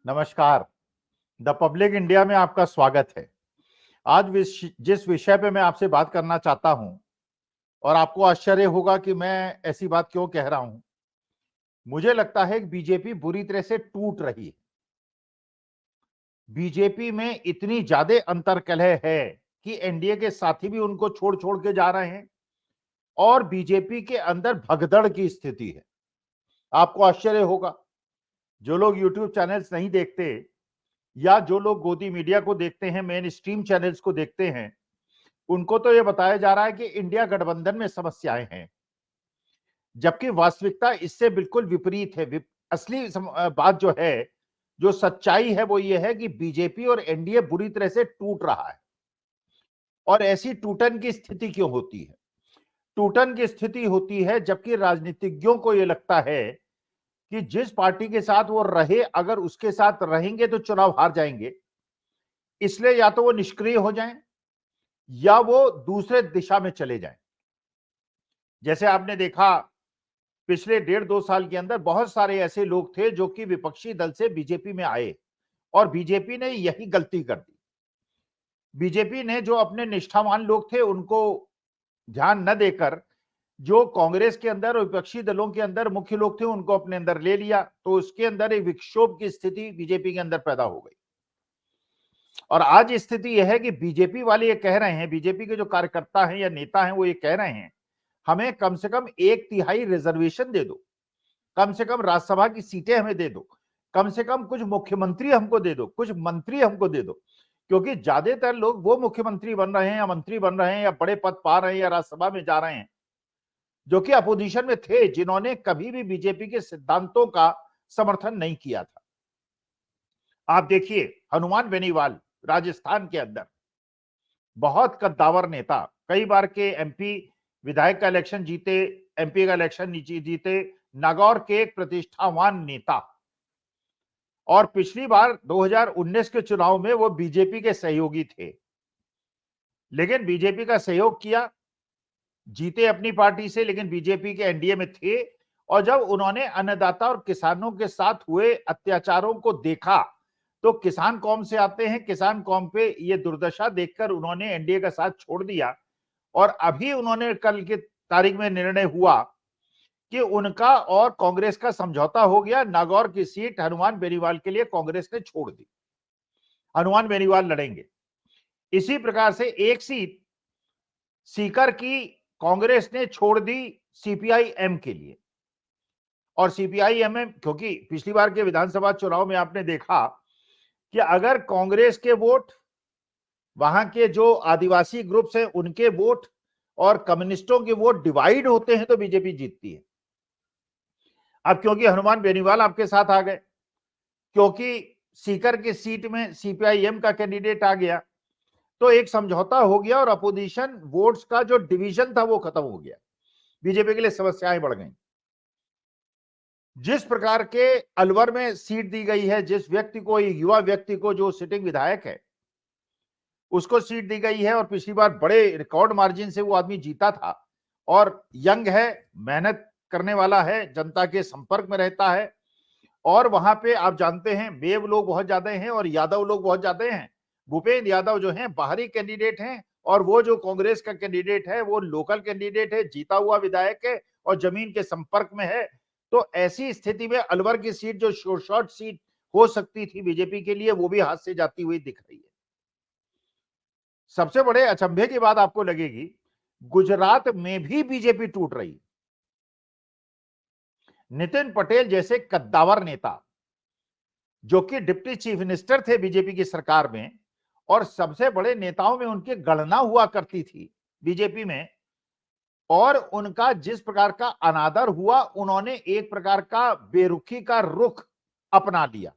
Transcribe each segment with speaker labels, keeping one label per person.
Speaker 1: नमस्कार। The public India में आपका स्वागत है। आज जिस विषय पे मैं आपसे बात करना चाहता हूं और आपको आश्चर्य होगा कि मैं ऐसी बात क्यों कह रहा हूं। मुझे लगता है कि बीजेपी बुरी तरह से टूट रही है। बीजेपी में इतनी ज्यादा अंतर्कलह है कि एनडीए के साथी भी उनको छोड़ छोड़ के जा रहे हैं और बीजेपी के अंदर भगदड़ की स्थिति है। आपको आश्चर्य होगा, जो लोग यूट्यूब चैनल्स नहीं देखते या जो लोग गोदी मीडिया को देखते हैं, मेन स्ट्रीम चैनल्स को देखते हैं, उनको तो यह बताया जा रहा है कि इंडिया गठबंधन में समस्याएं हैं, जबकि वास्तविकता इससे बिल्कुल विपरीत है। असली बात जो है, जो सच्चाई है, वो ये है कि बीजेपी और एनडीए बुरी तरह से टूट रहा है। और ऐसी टूटन की स्थिति क्यों होती है? टूटन की स्थिति होती है जबकि राजनीतिज्ञों को यह लगता है कि जिस पार्टी के साथ वो रहे, अगर उसके साथ रहेंगे तो चुनाव हार जाएंगे, इसलिए या तो वो निष्क्रिय हो जाएं या वो दूसरे दिशा में चले जाएं। जैसे आपने देखा, पिछले 1.5-2 साल के अंदर बहुत सारे ऐसे लोग थे जो कि विपक्षी दल से बीजेपी में आए और बीजेपी ने यही गलती कर दी। बीजेपी ने जो अपने निष्ठावान लोग थे उनको ध्यान न देकर जो कांग्रेस के अंदर और विपक्षी दलों के अंदर मुख्य लोग थे उनको अपने अंदर ले लिया, तो उसके अंदर एक विक्षोभ की स्थिति बीजेपी के अंदर पैदा हो गई। और आज स्थिति यह है कि बीजेपी वाले ये कह रहे हैं, बीजेपी के जो कार्यकर्ता हैं या नेता हैं, वो ये कह रहे हैं हमें कम से कम 1/3 रिजर्वेशन दे दो, कम से कम राज्यसभा की सीटें हमें दे दो, कम से कम कुछ मुख्यमंत्री हमको दे दो, कुछ मंत्री हमको दे दो। क्योंकि ज्यादातर लोग वो मुख्यमंत्री बन रहे हैं या मंत्री बन रहे हैं या बड़े पद पा रहे हैं या राज्यसभा में जा रहे हैं जो कि अपोजिशन में थे, जिन्होंने कभी भी बीजेपी के सिद्धांतों का समर्थन नहीं किया था। आप देखिए, हनुमान बेनीवाल राजस्थान के अंदर बहुत कद्दावर नेता, कई बार के एमपी विधायक का इलेक्शन जीते, एमपी का इलेक्शन जीते, नागौर के एक प्रतिष्ठावान नेता, और पिछली बार 2019 के चुनाव में वो बीजेपी के सहयोगी थे, लेकिन बीजेपी का सहयोग किया, जीते अपनी पार्टी से, लेकिन बीजेपी के एनडीए में थे। और जब उन्होंने अन्नदाता और किसानों के साथ हुए अत्याचारों को देखा, तो किसान कौम से आते हैं, किसान कौम पे ये दुर्दशा देखकर उन्होंने एनडीए का साथ छोड़ दिया। और अभी उन्होंने कल की तारीख में निर्णय हुआ कि उनका और कांग्रेस का समझौता हो गया, नागौर की सीट हनुमान बेनीवाल के लिए कांग्रेस ने छोड़ दी, हनुमान बेनीवाल लड़ेंगे। इसी प्रकार से एक सीट सीकर की कांग्रेस ने छोड़ दी सीपीआई-एम के लिए। और सीपीआई-एम, क्योंकि पिछली बार के विधानसभा चुनाव में आपने देखा कि अगर कांग्रेस के वोट, वहां के जो आदिवासी ग्रुप्स हैं उनके वोट और कम्युनिस्टों के वोट डिवाइड होते हैं तो बीजेपी जीतती है। अब क्योंकि हनुमान बेनीवाल आपके साथ आ गए, क्योंकि सीकर की सीट में सीपीआई-एम का कैंडिडेट आ गया, तो एक समझौता हो गया और अपोजिशन वोट्स का जो डिवीजन था वो खत्म हो गया। बीजेपी के लिए समस्याएं बढ़ गई। जिस प्रकार के अलवर में सीट दी गई है, जिस व्यक्ति को, एक युवा व्यक्ति को जो सिटिंग विधायक है, उसको सीट दी गई है और पिछली बार बड़े रिकॉर्ड मार्जिन से वो आदमी जीता था, और यंग है, मेहनत करने वाला है, जनता के संपर्क में रहता है। और वहां पे आप जानते हैं बेव लोग बहुत ज्यादा हैं और यादव लोग बहुत ज्यादा हैं। भूपेंद्र यादव जो हैं बाहरी कैंडिडेट हैं, और वो जो कांग्रेस का कैंडिडेट है वो लोकल कैंडिडेट है, जीता हुआ विधायक है और जमीन के संपर्क में है। तो ऐसी स्थिति में अलवर की सीट जो शॉर्ट सीट हो सकती थी बीजेपी के लिए, वो भी हाथ से जाती हुई दिख रही है। सबसे बड़े अचंभे की बात आपको लगेगी, गुजरात में भी बीजेपी टूट रही। नितिन पटेल जैसे कद्दावर नेता, जो कि डिप्टी चीफ मिनिस्टर थे बीजेपी की सरकार में और सबसे बड़े नेताओं में उनकी गणना हुआ करती थी बीजेपी में, और उनका जिस प्रकार का अनादर हुआ, उन्होंने एक प्रकार का बेरुखी का रुख अपना लिया।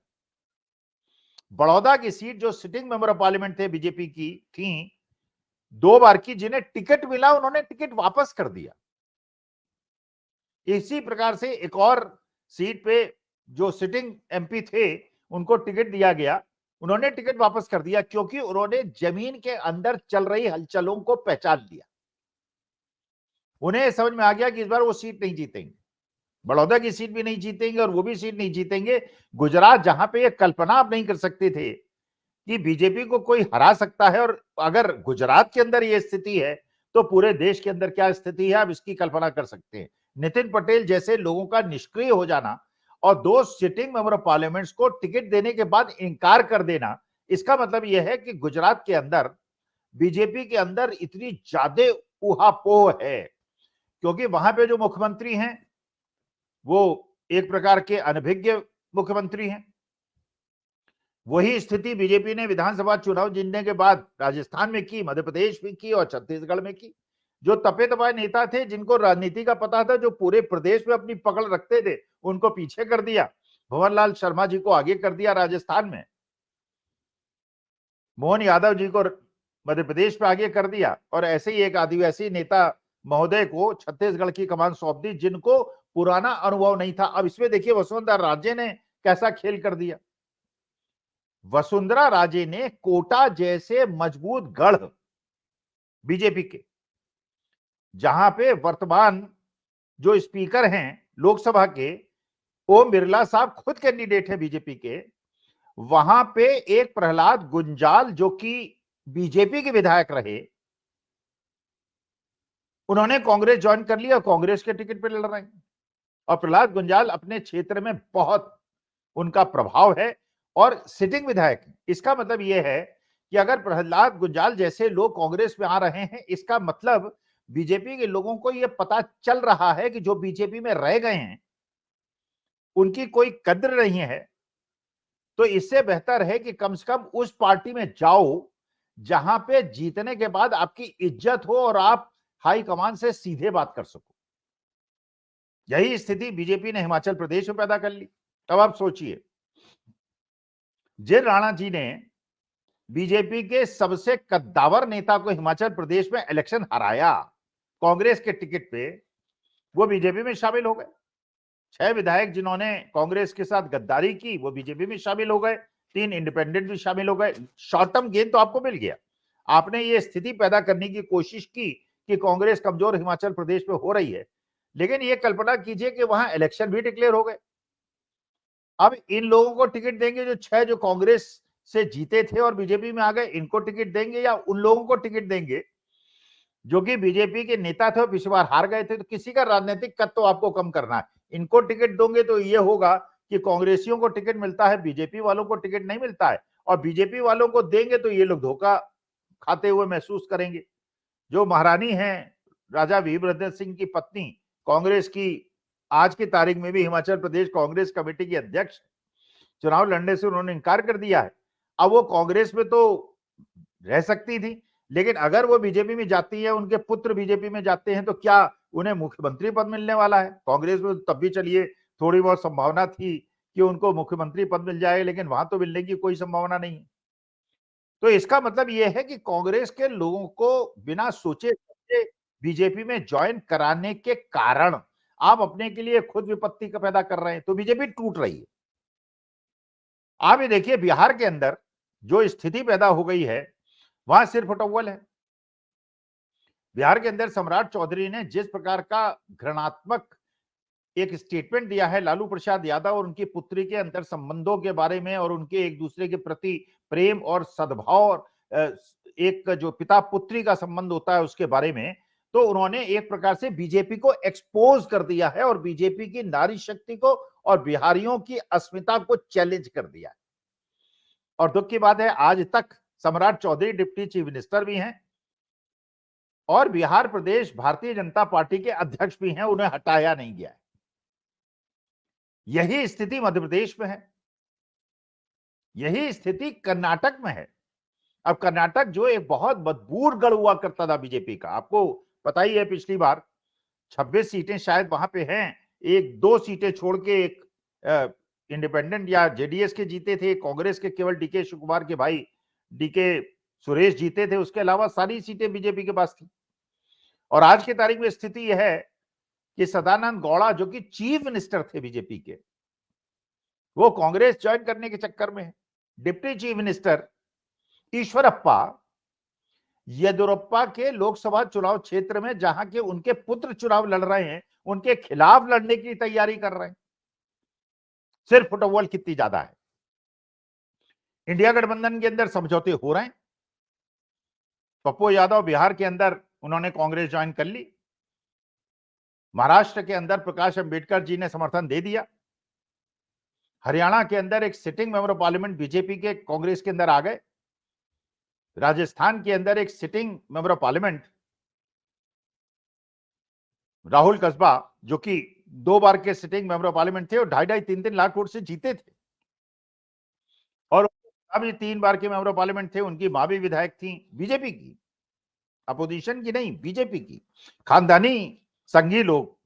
Speaker 1: बड़ौदा की सीट जो सिटिंग मेंबर ऑफ पार्लियामेंट थे बीजेपी की थी, 2 बार की, जिन्हें टिकट मिला उन्होंने टिकट वापस कर दिया। इसी प्रकार से एक और सीट पे जो सिटिंग एमपी थे उनको टिकट दिया गया, उन्होंने टिकट वापस कर दिया, क्योंकि उन्होंने जमीन के अंदर चल रही हलचलों को पहचान लिया। उन्हें समझ में आ गया कि इस बार वो सीट नहीं जीतेंगे। बड़ौदा की सीट भी नहीं जीतेंगे और वो भी सीट नहीं जीतेंगे। गुजरात, जहां पे ये कल्पना आप नहीं कर सकते थे कि बीजेपी को कोई हरा सकता है, और अगर गुजरात के अंदर ये स्थिति है तो पूरे देश के अंदर क्या स्थिति है आप इसकी कल्पना कर सकते हैं। नितिन पटेल जैसे लोगों का निष्क्रिय हो जाना और दो सिटिंग मेंबर ऑफ पार्लियामेंट्स को टिकट देने के बाद इंकार कर देना, इसका मतलब यह है कि गुजरात के अंदर बीजेपी के अंदर इतनी ज्यादा ऊहापोह है, क्योंकि वहां पे जो मुख्यमंत्री हैं वो एक प्रकार के अनभिज्ञ मुख्यमंत्री हैं। वही स्थिति बीजेपी ने विधानसभा चुनाव जीतने के बाद राजस्थान में की, मध्य प्रदेश में की और छत्तीसगढ़ में की। जो तपे तपाए नेता थे, जिनको राजनीति का पता था, जो पूरे प्रदेश में अपनी पकड़ रखते थे, उनको पीछे कर दिया। भंवर लाल शर्मा जी को आगे कर दिया राजस्थान में, मोहन यादव जी को मध्य प्रदेश में आगे कर दिया, और ऐसे ही एक आदिवासी नेता महोदय को छत्तीसगढ़ की कमान सौंप दी, जिनको पुराना अनुभव नहीं था। अब इसमें देखिए वसुंधरा राजे ने कैसा खेल कर दिया। वसुंधरा राजे ने कोटा जैसे मजबूत गढ़ बीजेपी के, जहां पे वर्तमान जो स्पीकर हैं लोकसभा के, ओम बिरला साहब खुद कैंडिडेट है बीजेपी के, वहां पे एक प्रहलाद गुंजाल जो कि बीजेपी के विधायक रहे, उन्होंने कांग्रेस ज्वाइन कर लिया और कांग्रेस के टिकट पे लड़ रहे हैं। और प्रहलाद गुंजाल अपने क्षेत्र में बहुत उनका प्रभाव है और सिटिंग विधायक। इसका मतलब यह है कि अगर प्रहलाद गुंजाल जैसे लोग कांग्रेस में आ रहे हैं, इसका मतलब बीजेपी के लोगों को यह पता चल रहा है कि जो बीजेपी में रह गए हैं उनकी कोई कद्र नहीं है। तो इससे बेहतर है कि कम से कम उस पार्टी में जाओ जहां पे जीतने के बाद आपकी इज्जत हो और आप हाई कमान से सीधे बात कर सको। यही स्थिति बीजेपी ने हिमाचल प्रदेश में पैदा कर ली। अब आप सोचिए, जिन राणा जी ने बीजेपी के सबसे कद्दावर नेता को हिमाचल प्रदेश में इलेक्शन हराया कांग्रेस के टिकट पे, वो बीजेपी में शामिल हो गए। 6 विधायक जिन्होंने कांग्रेस के साथ गद्दारी की वो बीजेपी में शामिल हो गए, 3 इंडिपेंडेंट भी शामिल हो गए। शॉर्ट टर्म गेन तो आपको मिल गया। आपने ये स्थिति पैदा करने की कोशिश की कि कांग्रेस कमजोर हिमाचल प्रदेश में हो रही है, लेकिन ये कल्पना कीजिए कि वहां इलेक्शन भी डिक्लेयर हो गए। अब इन लोगों को टिकट देंगे जो 6 जो कांग्रेस से जीते थे और बीजेपी में आ गए, इनको टिकट देंगे, या उन लोगों को टिकट देंगे जो कि बीजेपी के नेता थे और पिछली बार हार गए थे? तो किसी का राजनीतिक कद तो आपको कम करना है। इनको टिकट दोगे तो ये होगा कि कांग्रेसियों को टिकट मिलता है, बीजेपी वालों को टिकट नहीं मिलता है, और बीजेपी वालों को देंगे तो ये लोग धोखा खाते हुए महसूस करेंगे। जो महारानी है राजा वीरभद्र सिंह की पत्नी, कांग्रेस की आज की तारीख में भी हिमाचल प्रदेश कांग्रेस कमेटी की अध्यक्ष, चुनाव लड़ने से उन्होंने इनकार कर दिया है। अब वो कांग्रेस में तो रह सकती थी, लेकिन अगर वो बीजेपी में जाती है, उनके पुत्र बीजेपी में जाते हैं, तो क्या उन्हें मुख्यमंत्री पद मिलने वाला है? कांग्रेस में तब भी चलिए थोड़ी बहुत संभावना थी कि उनको मुख्यमंत्री पद मिल जाए, लेकिन वहां तो मिलने की कोई संभावना नहीं है। तो इसका मतलब यह है कि कांग्रेस के लोगों को बिना सोचे समझे बीजेपी में ज्वाइन कराने के कारण आप अपने के लिए खुद विपत्ति का पैदा कर रहे हैं, तो बीजेपी टूट रही है। आप ये देखिए बिहार के अंदर जो स्थिति पैदा हो गई है, वहां सिर्फ अटौवल है। बिहार के अंदर सम्राट चौधरी ने जिस प्रकार का घृणात्मक एक स्टेटमेंट दिया है लालू प्रसाद यादव और उनकी पुत्री के अंतर संबंधों के बारे में, और उनके एक दूसरे के प्रति प्रेम और सद्भाव और एक जो पिता पुत्री का संबंध होता है उसके बारे में, तो उन्होंने एक प्रकार से बीजेपी को एक्सपोज कर दिया है और बीजेपी की नारी शक्ति को और बिहारियों की अस्मिता को चैलेंज कर दिया है। और दुख की बात है, आज तक सम्राट चौधरी डिप्टी चीफ मिनिस्टर भी हैं और बिहार प्रदेश भारतीय जनता पार्टी के अध्यक्ष भी हैं, उन्हें हटाया नहीं गया है। यही स्थिति मध्य प्रदेश में है, यही स्थिति कर्नाटक में है। अब कर्नाटक जो एक बहुत मजबूर गढ़ हुआ करता था बीजेपी का, आपको पता ही है पिछली बार 26 सीटें शायद वहां पे हैं, 1-2 सीटें छोड़ के एक इंडिपेंडेंट या जेडीएस के जीते थे, कांग्रेस के केवल डीके शिवकुमार के भाई डीके सुरेश जीते थे, उसके अलावा सारी सीटें बीजेपी के पास थी। और आज की तारीख में स्थिति यह है कि सदानंद गौड़ा जो कि चीफ मिनिस्टर थे बीजेपी के, वो कांग्रेस ज्वाइन करने के चक्कर में है। Deputy chief minister Eshwarappa Yediyurappa के लोकसभा चुनाव क्षेत्र में जहां के उनके पुत्र चुनाव लड़ रहे हैं, उनके खिलाफ लड़ने की तैयारी कर रहे हैं। सिर्फ फुटबॉल कितनी ज्यादा है। इंडिया गठबंधन के अंदर समझौते हो रहे हैं। पप्पू यादव बिहार के अंदर उन्होंने कांग्रेस ज्वाइन कर ली। महाराष्ट्र के अंदर प्रकाश अंबेडकर जी ने समर्थन दे दिया। हरियाणा के अंदर एक sitting member of parliament BJP के कांग्रेस के अंदर आ गए। राजस्थान के अंदर एक sitting member of parliament Rahul कस्बा, जो कि 2 बार के सिटिंग मेंबर ऑफ पार्लियामेंट थे और 2.5-3 लाख वोट से जीते थे, और अभी 3 बार के मेंबर ऑफ पार्लियामेंट थे। उनकी मां भी विधायक थी बीजेपी की, अपोजिशन की नहीं, बीजेपी की, खानदानी संघी लोग,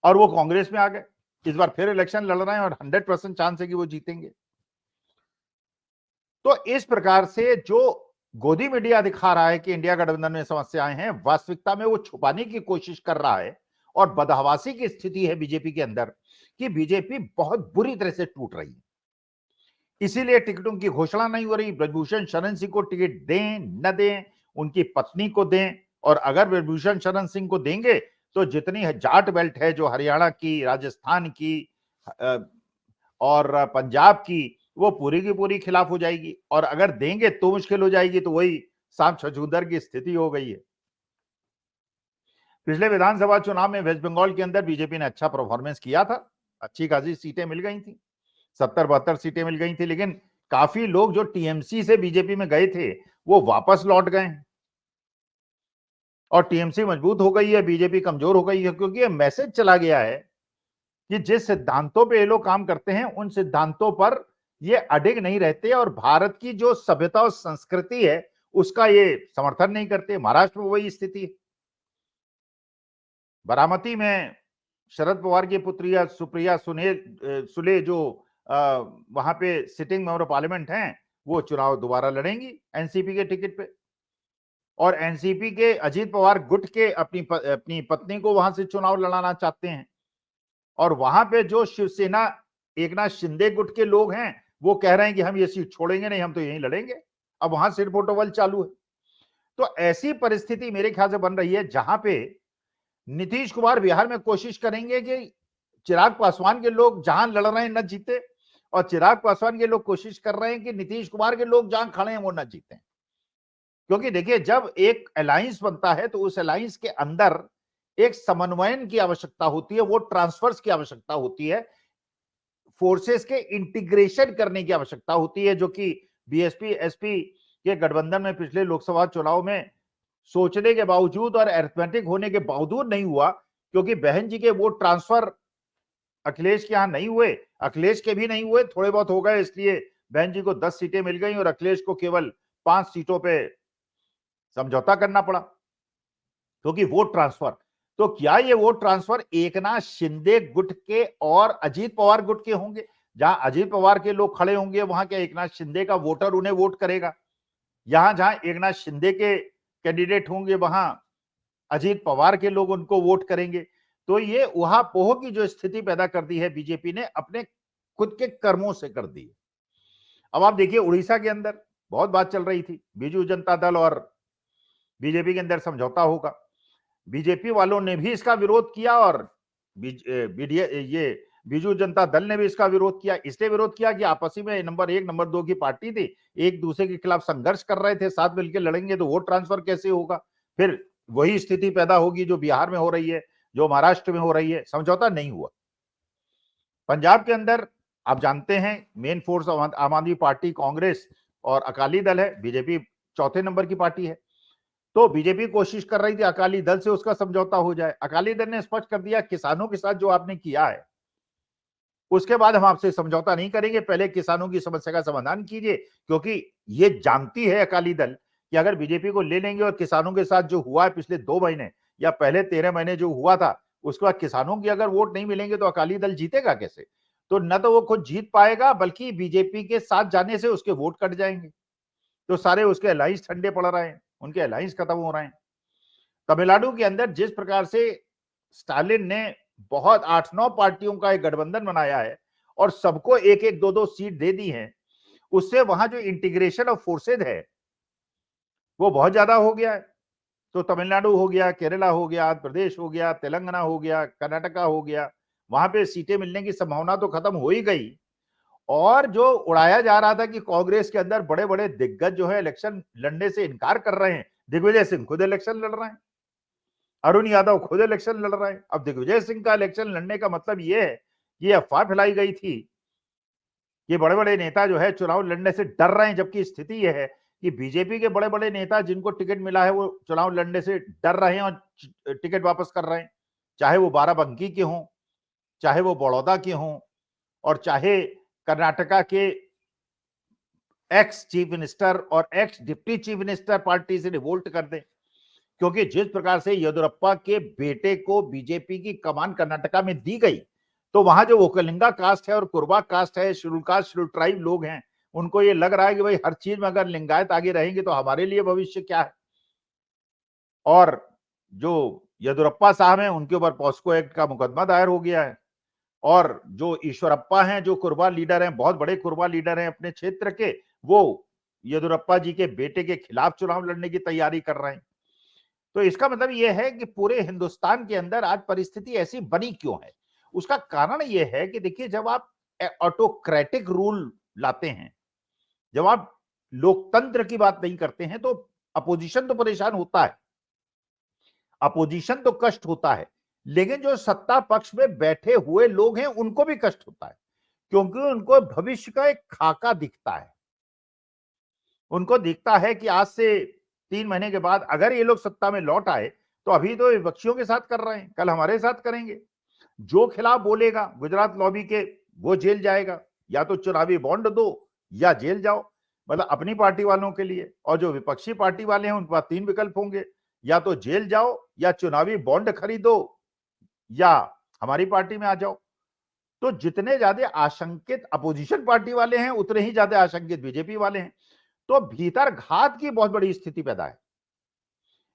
Speaker 1: और वो कांग्रेस में आ गए। इस बार फिर इलेक्शन लड़ रहे हैं और 100% चांस है कि वो जीतेंगे। तो इस प्रकार से जो गोदी मीडिया दिखा रहा है कि इंडिया गठबंधन में समस्याएं हैं, वास्तविकता में वो छुपाने की कोशिश कर रहा है। और बदहवासी की स्थिति है बीजेपी के अंदर कि बीजेपी बहुत बुरी तरह से टूट रही है। इसीलिए टिकटों की घोषणा नहीं हो रही। ब्रजभूषण शरण सिंह को टिकट दें न दें, उनकी पत्नी को दें, और अगर ब्रजभूषण शरण सिंह को देंगे तो जितनी जाट बेल्ट है जो हरियाणा की, राजस्थान की और पंजाब की, वो पूरी की पूरी खिलाफ हो जाएगी। और अगर देंगे तो मुश्किल हो जाएगी। तो वही सांप छछूंदर की स्थिति हो गई है। पिछले विधानसभा चुनाव में वेस्ट बंगाल के अंदर बीजेपी ने अच्छा परफॉर्मेंस किया था, अच्छी खासी सीटें मिल गई थी, 70-72 सीटें मिल गई थी। लेकिन काफी लोग जो टीएमसी से बीजेपी में गए थे वो वापस लौट गए, और टीएमसी मजबूत हो गई है, बीजेपी कमजोर हो गई है, क्योंकि ये मैसेज चला गया है कि जिस सिद्धांतों पे ये लोग काम करते हैं उन सिद्धांतों पर ये अडिग नहीं रहते, और भारत की जो सभ्यता और संस्कृति है उसका ये समर्थन नहीं करते। महाराष्ट्र में वही स्थिति है। बारामती में शरद पवार की पुत्रिया सुप्रिया सुले जो वहां पे सिटिंग मेंबर ऑफ पार्लियामेंट हैं, वो चुनाव दोबारा लड़ेंगी एनसीपी के टिकट पे। और एनसीपी के अजीत पवार गुट के अपनी पत्नी को वहां से चुनाव लड़ाना चाहते हैं। और वहां पे जो शिवसेना एकनाथ शिंदे गुट के लोग हैं वो कह रहे हैं कि हम ये सीट छोड़ेंगे नहीं, हम तो यहीं लड़ेंगे। अब वहां सिर फोटोवल चालू है। तो ऐसी परिस्थिति मेरे ख्याल से बन रही है जहां पे नीतीश कुमार बिहार में कोशिश करेंगे कि चिराग पासवान के लोग जहां लड़ रहे हैं न जीते, और चिराग पासवान के लोग कोशिश कर रहे हैं कि नीतीश कुमार के लोग जहां खड़े हैं वो न जीते। क्योंकि देखिए, जब एक अलायंस बनता है तो उस अलायंस के अंदर एक समन्वयन की आवश्यकता होती है, वो ट्रांसफर्स की आवश्यकता होती है, फोर्सेस के इंटीग्रेशन करने की आवश्यकता होती है, जो कि बीएसपी एसपी के गठबंधन में पिछले लोकसभा चुनाव में सोचने के बावजूद और अरिथमेटिक होने के बावजूद नहीं हुआ। क्योंकि बहन जी के वोट ट्रांसफर अखिलेश के यहां नहीं हुए, अखिलेश के भी नहीं हुए, थोड़े बहुत हो गए, इसलिए बहन जी को 10 सीटें मिल गई और अखिलेश को केवल 5 सीटों पे समझौता करना पड़ा, क्योंकि वोट ट्रांसफर। तो क्या ये वोट ट्रांसफर एकनाथ शिंदे गुट के और अजीत पवार गुट के होंगे? जहां अजीत पवार के लोग खड़े होंगे वहां क्या एकनाथ शिंदे का वोटर उन्हें वोट करेगा? यहां जहां एकनाथ शिंदे के कैंडिडेट होंगे वहां अजीत पवार के लोग उनको वोट करेंगे। तो ये उहापोह की जो स्थिति पैदा कर दी है बीजेपी ने अपने खुद के कर्मों से कर दी। अब आप देखिए, उड़ीसा के अंदर बहुत बात चल रही थी, बीजू जनता दल और बीजेपी के अंदर समझौता होगा। बीजेपी वालों ने भी इसका विरोध किया और ये बीजू जनता दल ने भी इसका विरोध किया। इसलिए विरोध किया कि आपसी में नंबर 1 नंबर 2 की पार्टी थी, एक दूसरे के खिलाफ संघर्ष कर रहे थे, साथ मिलकर लड़ेंगे तो वोट ट्रांसफर कैसे होगा? फिर वही स्थिति पैदा होगी जो बिहार में हो रही है, जो महाराष्ट्र में हो रही है। समझौता नहीं हुआ। पंजाब के अंदर आप जानते हैं मेन फोर्स आम आदमी पार्टी, कांग्रेस और अकाली दल है। बीजेपी चौथे नंबर की पार्टी है। तो बीजेपी कोशिश कर रही थी अकाली दल से उसका समझौता हो जाए। अकाली दल ने स्पष्ट कर दिया, किसानों के साथ जो आपने किया है उसके बाद हम आपसे समझौता नहीं करेंगे, पहले किसानों की समस्या का समाधान कीजिए। क्योंकि ये जानती है अकाली दल कि अगर बीजेपी को ले लेंगे और किसानों के साथ जो हुआ है पिछले 2 महीने या पहले 13 महीने जो हुआ था, उसके बाद किसानों की अगर वोट नहीं मिलेंगे तो अकाली दल जीतेगा कैसे? तो न तो वो खुद जीत पाएगा, बल्कि बीजेपी के साथ जाने से उसके वोट कट जाएंगे। तो सारे उसके अलायंस ठंडे पड़ रहे हैं, उनके अलायंस खत्म हो रहे हैं। तमिलनाडु के अंदर जिस प्रकार से स्टालिन ने बहुत 8-9 पार्टियों का एक गठबंधन बनाया है और सबको 1-1, 2-2 सीट दे दी है, उससे वहां जो इंटीग्रेशन ऑफ फोर्सेज है वो बहुत ज्यादा हो गया है। तो तमिलनाडु हो गया, केरला हो गया, आंध्र प्रदेश हो गया, तेलंगाना हो गया, कर्नाटका हो गया, वहां पे सीटें मिलने की संभावना तो खत्म हो ही गई। और जो उड़ाया जा रहा था कि कांग्रेस के अंदर बड़े बड़े दिग्गज जो है इलेक्शन लड़ने से इनकार कर रहे हैं, दिग्विजय सिंह खुद इलेक्शन लड़ रहे हैं, अरुण यादव खुद इलेक्शन लड़ रहे हैं। अब दिग्विजय सिंह का इलेक्शन लड़ने का मतलब ये है कि अफवाह फैलाई गई थी कि बड़े बड़े नेता जो है चुनाव लड़ने से डर रहे हैं, जबकि स्थिति यह है कि बीजेपी के बड़े बड़े नेता जिनको टिकट मिला है वो चुनाव लड़ने से डर रहे हैं और टिकट वापस कर रहे हैं, चाहे वो बाराबंकी के हों, चाहे वो बड़ौदा के हों, और चाहे कर्नाटका के एक्स चीफ मिनिस्टर और x deputy chief minister party से रिवोल्ट कर दें। क्योंकि जिस प्रकार से येदियुरप्पा के बेटे को बीजेपी की कमान कर्नाटका में दी गई, तो वहां जो ओकलिंगा कास्ट है और कुर्बा कास्ट है, शेड्यूल कास्ट शेड्यूल ट्राइब लोग हैं, उनको ये लग रहा है कि भाई हर चीज में अगर लिंगायत आगे रहेंगे तो हमारे लिए भविष्य क्या है। और जो येदियुरप्पा साहब हैं उनके ऊपर पॉस्को एक्ट का मुकदमा दायर हो गया है, और जो ईश्वरप्पा हैं, जो कुर्बा लीडर हैं, बहुत बड़े कुर्बा लीडर हैं अपने क्षेत्र के, वो येदियुरप्पा जी के बेटे के खिलाफ चुनाव लड़ने की तैयारी कर रहे हैं। तो इसका मतलब यह है कि पूरे हिंदुस्तान के अंदर आज परिस्थिति ऐसी बनी क्यों है। उसका कारण यह है कि देखिए, जब आप ऑटोक्रेटिक रूल लाते हैं, जब आप लोकतंत्र की बात नहीं करते हैं, तो अपोजिशन तो परेशान होता है, अपोजिशन तो कष्ट होता है, लेकिन जो सत्ता पक्ष में बैठे हुए लोग हैं उनको भी कष्ट होता है, क्योंकि उनको भविष्य का एक खाका दिखता है। उनको दिखता है कि आज से 3 महीने के बाद अगर ये लोग सत्ता में लौट आए, तो अभी तो विपक्षियों के साथ कर रहे हैं, कल हमारे साथ करेंगे। जो खिलाफ बोलेगा गुजरात लॉबी के, वो जेल जाएगा, या तो चुनावी बॉन्ड दो या जेल जाओ, मतलब अपनी पार्टी वालों के लिए। और जो विपक्षी पार्टी वाले हैं उनके पास 3 विकल्प होंगे, या तो जेल जाओ, या चुनावी बॉन्ड खरीदो, या हमारी पार्टी में आ जाओ। तो जितने ज्यादा आशंकित अपोजिशन पार्टी वाले हैं, उतने ही ज्यादा आशंकित बीजेपी वाले हैं। तो भीतर घात की बहुत बड़ी स्थिति पैदा है।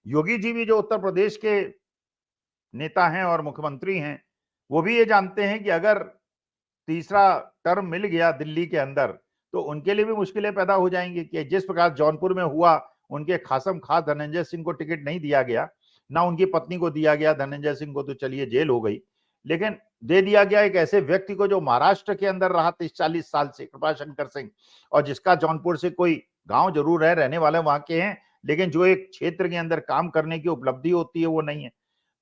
Speaker 1: योगी जी भी, जो उत्तर प्रदेश के नेता हैं और मुख्यमंत्री हैं, वो भी ये जानते हैं कि अगर तीसरा टर्म मिल गया दिल्ली के अंदर, तो उनके लिए भी मुश्किलें पैदा हो जाएंगी। कि जिस प्रकार जौनपुर में हुआ, उनके खासम खास धनंजय सिंह को टिकट नहीं दिया गया, ना उनकी पत्नी को दिया गया, धनंजय सिंह को तो चलिए जेल हो गई, लेकिन दे दिया गया एक ऐसे व्यक्ति को जो महाराष्ट्र के अंदर रहा 30-40 साल से, कृपाशंकर सिंह, और जिसका जौनपुर से कोई गांव जरूर है, रहने वाले वहां के हैं, लेकिन जो एक क्षेत्र के अंदर काम करने की उपलब्धि होती है वो नहीं है।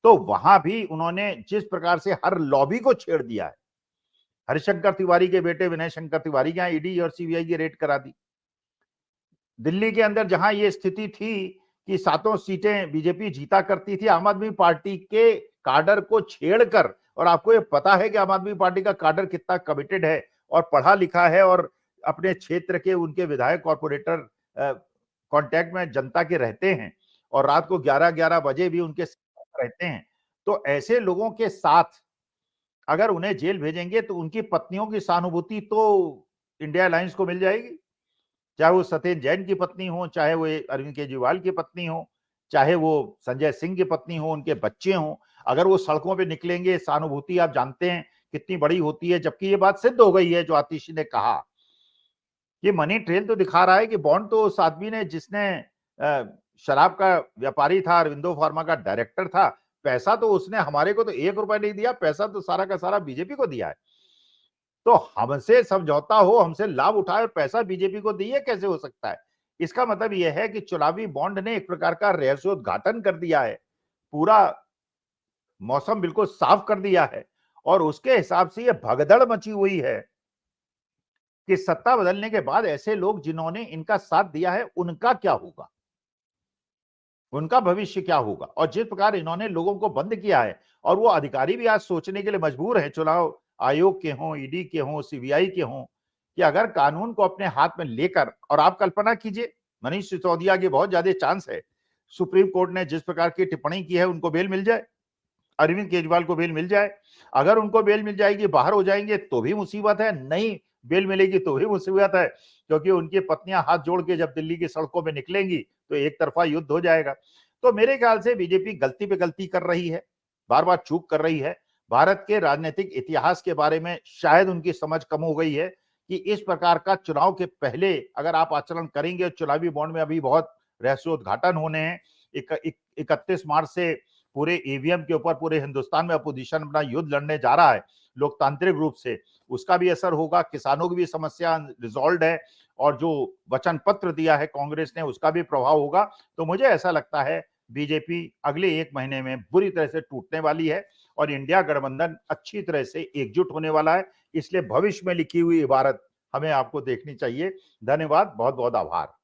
Speaker 1: तो वहां भी उन्होंने जिस प्रकार से हर लॉबी को छेड़ दिया है, हरिशंकर तिवारी के बेटे विनय शंकर तिवारी के यहाँ ईडी और सीबीआई की रेड करा दी। दिल्ली के अंदर जहां ये स्थिति थी कि 7 सीटें बीजेपी जीता करती थी, आम आदमी पार्टी के काडर को छेड़कर, और आपको ये पता है कि आम आदमी पार्टी का काडर कितना कमिटेड है और पढ़ा लिखा है, और अपने क्षेत्र के उनके विधायक कॉर्पोरेटर कांटेक्ट में जनता के रहते हैं, और रात को 11-11 बजे भी उनके साथ रहते हैं। तो ऐसे लोगों के साथ अगर उन्हें जेल भेजेंगे, तो उनकी पत्नियों की सहानुभूति तो इंडिया अलायंस को मिल जाएगी, चाहे वो सत्येंद्र जैन की पत्नी हो, चाहे वो अरविंद केजरीवाल की पत्नी हो, चाहे वो संजय सिंह की पत्नी हो, उनके बच्चे हों। अगर वो सड़कों पे निकलेंगे, सहानुभूति आप जानते हैं कितनी बड़ी होती है। जबकि ये बात सिद्ध हो गई है, जो आतिशी ने कहा कि मनी ट्रेल तो दिखा रहा है कि बॉन्ड तो उस आदमी ने जिसने शराब का व्यापारी था, अरविंदो फार्मा का डायरेक्टर था, पैसा तो उसने हमारे को तो 1 रुपया नहीं दिया, पैसा तो सारा का सारा बीजेपी को दिया है। तो हमसे समझौता हो, हमसे लाभ उठाए और पैसा बीजेपी को दिए, कैसे हो सकता है। इसका मतलब यह है कि चुनावी बॉन्ड ने एक प्रकार का रहस्योद्घाटन कर दिया है, पूरा मौसम बिल्कुल साफ कर दिया है, और उसके हिसाब से यह भगदड़ मची हुई है कि सत्ता बदलने के बाद ऐसे लोग जिन्होंने इनका साथ दिया है, उनका क्या होगा, उनका भविष्य क्या होगा। और जिस प्रकार इन्होंने लोगों को बंद किया है, और वो अधिकारी भी आज सोचने के लिए मजबूर हैं, चुनाव आयोग के हों, ईडी के हों, सीबीआई के हों, कि अगर कानून को अपने हाथ में लेकर, और आप कल्पना कीजिए मनीष सिसोदिया के बहुत ज्यादा चांस है, सुप्रीम कोर्ट ने जिस प्रकार की टिप्पणी की है, उनको बेल मिल जाए, अरविंद केजरीवाल को बेल मिल जाए। अगर उनको बेल मिल जाएगी, बाहर हो जाएंगे तो भी मुसीबत है, नहीं बेल मिलेगी तो भी मुसीबत है, क्योंकि उनकी पत्नियां हाथ जोड़ के जब दिल्ली की सड़कों में निकलेंगी तो एक तरफा युद्ध हो जाएगा। तो मेरे ख्याल से बीजेपी गलती पे गलती कर रही है, बार बार चूक कर रही है। भारत के राजनीतिक इतिहास के बारे में शायद उनकी समझ कम हो गई है कि इस प्रकार का चुनाव के पहले अगर आप आचरण करेंगे, चुनावी बॉन्ड में अभी बहुत रहस्योद्घाटन होने हैं, 31 मार्च से पूरे ईवीएम के ऊपर पूरे हिंदुस्तान में अपोजिशन अपना युद्ध लड़ने जा रहा है लोकतांत्रिक रूप से, उसका भी असर होगा। किसानों की भी समस्या रिजॉल्व है और जो वचन पत्र दिया है कांग्रेस ने उसका भी प्रभाव होगा। तो मुझे ऐसा लगता है बीजेपी अगले 1 महीने में बुरी तरह से टूटने वाली है और इंडिया गठबंधन अच्छी तरह से एकजुट होने वाला है। इसलिए भविष्य में लिखी हुई इबारत हमें आपको देखनी चाहिए। धन्यवाद, बहुत बहुत आभार।